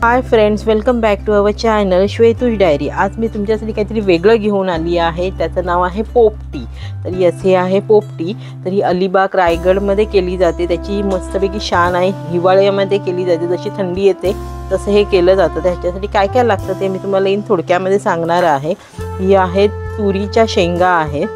High friends, welcome back to our channel Shwetush diary. आज मी तुमच्यासाठी काहीतरी वेगळं घेऊन आली आहे। त्याचं नाव आहे पोपटी। तर यस, हे आहे पोपटी। तर ही अलिबाग रायगडमध्ये केली जाते। त्याची मस्तपैकी शान आहे। हिवाळ्यामध्ये केली जाते, जशी थंडी येते तसं हे केलं जातं। त्याच्यासाठी काय काय लागतं ते मी तुम्हाला इन थोडक्यामध्ये सांगणार आहे। ही आहेत तुरीच्या शेंगा आहेत,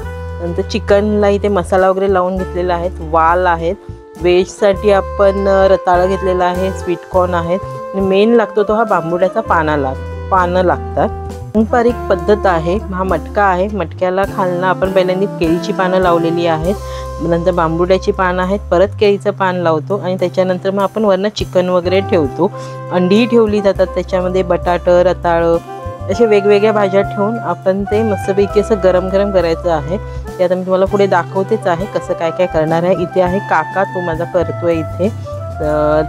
नंतर चिकनला इथे मसाला वगैरे लावून घेतलेला आहे, वाल आहेत, वेजसाठी आपण रताळं घेतलेलं आहे, स्वीट कॉर्न आहेत, मेन लागतो तो हा बांबुड्याचा पानं लागतात। पारंपरिक पद्धत आहे। हा मटका आहे। मटक्याला खालना आपण पहिल्यांदा केळीची पानं लावलेली आहेत, नंतर बांबुड्याची पानं आहेत, परत केळीचं पान लावतो आणि त्याच्यानंतर मग आपण वरनं चिकन वगैरे ठेवतो। अंडीही ठेवली जातात त्याच्यामध्ये, बटाटा, रताळं असे वेगवेगळ्या भाज्या ठेवून आपण ते मस्तपैकी असं गरम गरम करायचं आहे। ते आता मी तुम्हाला पुढे दाखवतेच आहे कसं काय काय करणार आहे। इथे आहे काका, तो माझा करतोय इथे।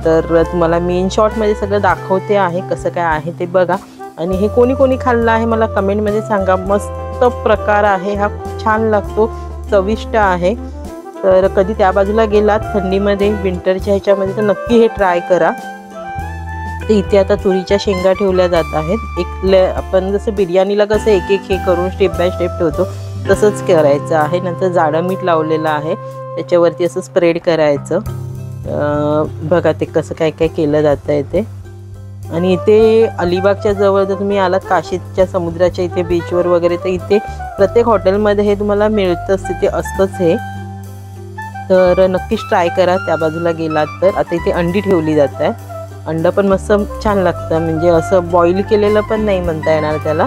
तर तुम्हाला मी इन शॉर्टमध्ये सगळं दाखवते आहे कसं काय आहे ते बघा। आणि हे कोणी कोणी खाल्लं आहे मला कमेंटमध्ये सांगा। मस्त प्रकार आहे हा, छान लागतो, चविष्ट आहे। तर कधी त्या बाजूला गेलात थंडीमध्ये, विंटरच्या ह्याच्यामध्ये, तर नक्की हे ट्राय करा। तर इथे आता तुरीच्या शेंगा ठेवल्या जात आहेत। आपण जसं बिर्याणीला कसं एक एक हे करून स्टेप बाय स्टेप ठेवतो तसंच करायचं आहे। नंतर जाडं मीठ लावलेलं आहे, त्याच्यावरती असं स्प्रेड करायचं। बघा ते कसं काय काय केलं जातं इथे। आणि इथे अलिबागच्या जवळ जर तुम्ही आलात काशीच्या समुद्राच्या इथे बीचवर वगैरे, तर इथे प्रत्येक हॉटेलमध्ये हे तुम्हाला मिळतंच, तिथे असतंच हे। तर नक्कीच ट्राय करा त्या बाजूला गेलात तर। आता इथे अंडी ठेवली जात आहे। अंडं पण मस्त छान लागतं, म्हणजे असं बॉईल केलेलं पण नाही म्हणता येणार त्याला।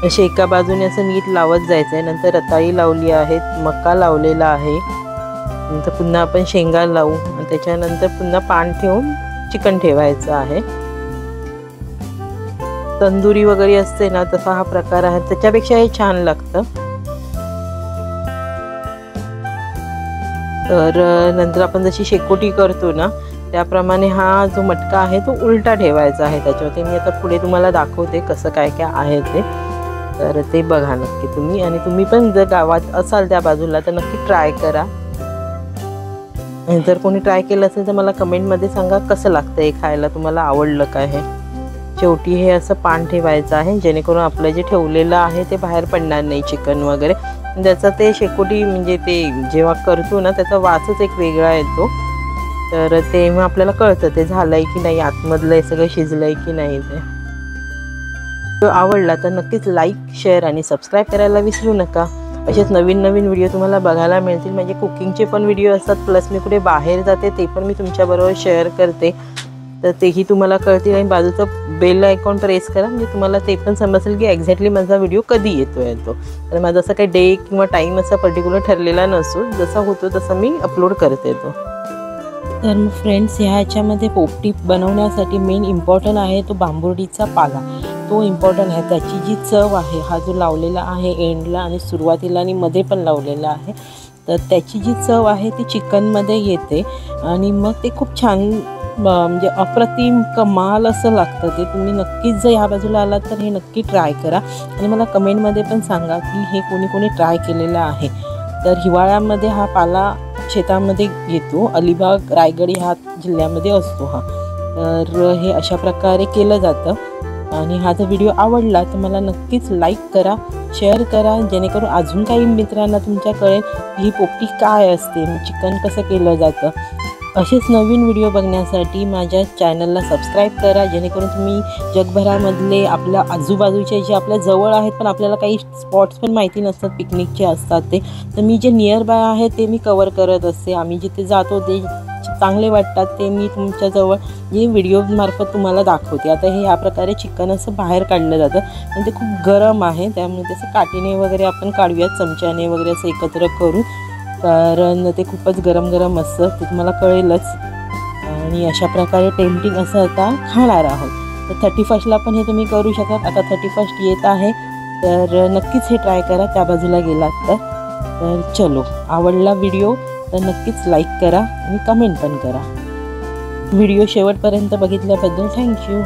असे एका बाजूने असं नीट लावत जायचं आहे। नंतर रताळी लावली आहेत, मका लावलेला आहे, नंतर पुन्हा आपण शेंगा लावू आणि त्याच्यानंतर पुन्हा पान ठेवून चिकन ठेवायचं आहे। तंदुरी वगैरे असते ना, तसा हा प्रकार आहे, त्याच्यापेक्षा हे छान लागतं। तर नंतर आपण जशी शेकोटी करतो ना त्याप्रमाणे हा जो मटका आहे तो उलटा ठेवायचा आहे त्याच्यावरती। मी आता पुढे तुम्हाला दाखवते कसं काय काय आहे ते, तर ते बघा नक्की तुम्ही। आणि तुम्ही पण जर गावात असाल त्या बाजूला तर नक्की ट्राय करा। जर कोणी ट्राय केलं असेल तर मला कमेंटमध्ये सांगा कसं लागतं हे खायला, तुम्हाला आवडलं काय हे। शेवटी हे असं पान ठेवायचं आहे, जेणेकरून आपलं जे ठेवलेलं आहे ते बाहेर पडणार नाही चिकन वगैरे। त्याचा ते शेकोटी म्हणजे ते जेव्हा करतो ना त्याचा वासच एक वेगळा येतो, तर तेव्हा आपल्याला कळतं ते झालंय की नाही, आतमधलं हे सगळं शिजलंय की नाही। ते आवडला तर नक्कीच लाईक, शेअर आणि सबस्क्राईब करायला विसरू नका। असेच नवीन नवीन व्हिडिओ तुम्हाला बघायला मिळतील। म्हणजे कुकिंगचे पण व्हिडिओ असतात, प्लस मी कुठे बाहेर जाते ते पण मी तुमच्याबरोबर शेअर करते, तर तेही तुम्हाला कळतील। आणि बाजूचं बेल आयकॉन प्रेस करा, म्हणजे तुम्हाला ते पण समजेल की एक्झॅक्टली माझा व्हिडिओ कधी येतो। तर माझा असं काही डे किंवा टाईम असा पर्टिक्युलर ठरलेला नसतो, जसा होतो तसं मी अपलोड करते तो। तर मग फ्रेंड्स, ह्याच्यामध्ये पोपटी बनवण्यासाठी मेन इम्पॉर्टंट आहे तो बांबुर्डीचा पाला, तो इम्पॉर्टंट आहे। त्याची जी चव आहे, हा जो लावलेला आहे एंडला आणि सुरुवातीला आणि मध्ये पण लावलेला आहे, तर त्याची जी चव आहे ती चिकनमध्ये येते आणि मग ते खूप छान, म्हणजे अप्रतिम कमाल असं लागतं ते। तुम्ही नक्कीच जर ह्या बाजूला आलात तर हे नक्की ट्राय करा आणि मला कमेंटमध्ये पण सांगा की हे कोणी कोणी ट्राय केलेलं आहे। तर हिवाळ्यामध्ये हा पाला शेतामध्ये येतो, अलिबाग रायगड ह्या जिल्ह्यामध्ये असतो हा। तर हे अशा प्रकारे केलं जातं। आणि हा जर व्हिडिओ आवडला तर मला नक्कीच लाईक करा, शेअर करा, जेणेकरून अजून काही मित्रांना तुमच्या कळेल ही पोपटी काय असते, चिकन कसं केलं जातं। असेच नवीन व्हिडिओ बघण्यासाठी माझ्या चॅनलला सबस्क्राईब करा, जेणेकरून तुम्ही जगभरामधले आपल्या आजूबाजूचे जे आपल्या जवळ आहेत पण आपल्याला काही स्पॉट्स पण माहिती नसतात, पिकनिकचे असतात ते, तर मी जे नियर बाय आहे ते मी कवर करत असते। आम्ही जिथे जातो ते चांगले वाटतात ते मी तुमच्याजवळ जे व्हिडिओमार्फत तुम्हाला दाखवते। आता हे ह्या प्रकारे चिकन असं बाहेर काढलं जातं आणि ते खूप गरम आहे, त्यामुळे त्याचं काठीने वगैरे आपण काढूयात, चमच्याने वगैरे असं एकत्र करू, कारण ते खूपच गरम गरम असतं, ते तुम्हाला कळेलच। आणि अशा प्रकारे टेम्पटिंग असं आता खाणार आहोत। तर 31ला पण हे तुम्ही करू शकता। आता 31 येत आहे, तर नक्कीच हे ट्राय करा त्या बाजूला गेलात तर। चलो, आवडला व्हिडिओ तर नक्कीच लाईक करा आणि कमेंट पण करा। व्हिडिओ शेवटपर्यंत बघितल्याबद्दल थँक्यू।